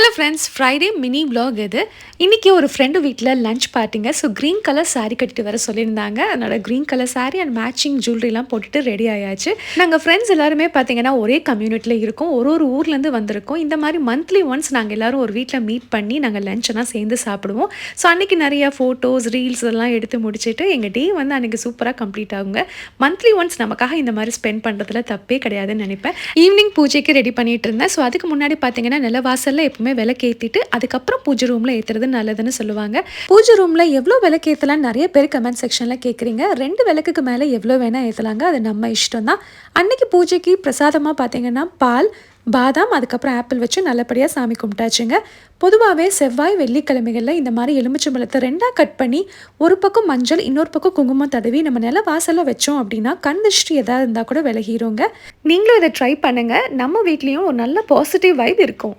Hello friends, Friday mini vlog இது. இன்றைக்கி ஒரு ஃப்ரெண்டு வீட்டில் லஞ்ச் பார்ட்டிங்க. ஸோ க்ரீன் கலர் சாரீ கட்டிட்டு வர சொல்லியிருந்தாங்க. அதனால் green colour sari and matching ஜுவல்லரிலாம் போட்டுட்டு ரெடி ஆயாச்சு. நாங்கள் ஃப்ரெண்ட்ஸ் எல்லாருமே பார்த்திங்கன்னா ஒரே கம்யூனிட்டியில் இருக்கோம். ஒரு ஊர்லேருந்து வந்திருக்கோம். இந்த மாதிரி மந்த்லி ஒன்ஸ் நாங்கள் எல்லோரும் ஒரு வீட்டில் மீட் பண்ணி நாங்கள் லஞ்செல்லாம் சேர்ந்து சாப்பிடுவோம். ஸோ அன்றைக்கி நிறையா ஃபோட்டோஸ் ரீல்ஸ் எல்லாம் எடுத்து முடிச்சுட்டு எங்கள் டே வந்து அன்றைக்கி சூப்பராக கம்ப்ளீட் ஆகுங்க. மந்த்லி ஒன்ஸ் நமக்காக இந்த மாதிரி ஸ்பெண்ட் பண்ணுறதுல தப்பே கிடையாதுன்னு நினைப்பேன். ஈவினிங் பூஜைக்கு ரெடி பண்ணிகிட்டு இருந்தேன். ஸோ அதுக்கு முன்னாடி பார்த்திங்கன்னா நிலவாசலில் எப்பவுமே விளக்கேற்றிட்டு அதுக்கப்புறம் பூஜை ரூமில் ஏற்றுறது நல்லதுன்னு சொல்லுவாங்க. பூஜை ரூமில் எவ்வளோ விளக்கு ஏற்றலாம் நிறைய பேர் கமெண்ட் செக்ஷனில் கேட்குறீங்க. 2 விளக்குக்கு மேலே எவ்வளோ வேணால் ஏற்றலாங்க. அது நம்ம இஷ்டம் தான். அன்றைக்கி பூஜைக்கு பிரசாதமாக பார்த்திங்கன்னா பால், பாதாம், அதுக்கப்புறம் ஆப்பிள் வச்சு நல்லபடியாக சாமி கும்பிட்டாச்சுங்க. பொதுவாகவே செவ்வாய் வெள்ளிக்கிழமைகளில் இந்த மாதிரி எலுமிச்சம்பழத்தை 2ஆக கட் பண்ணி ஒரு பக்கம் மஞ்சள் இன்னொரு பக்கம் குங்குமம் தடவி நம்ம நில வாசலில் வச்சோம் அப்படின்னா கண் திருஷ்டி எதாவது இருந்தால் கூட விலகிடுங்க. நீங்களும் இதை ட்ரை பண்ணுங்கள். நம்ம வீட்லேயும் ஒரு நல்ல பாசிட்டிவ் வைப் இருக்கும்.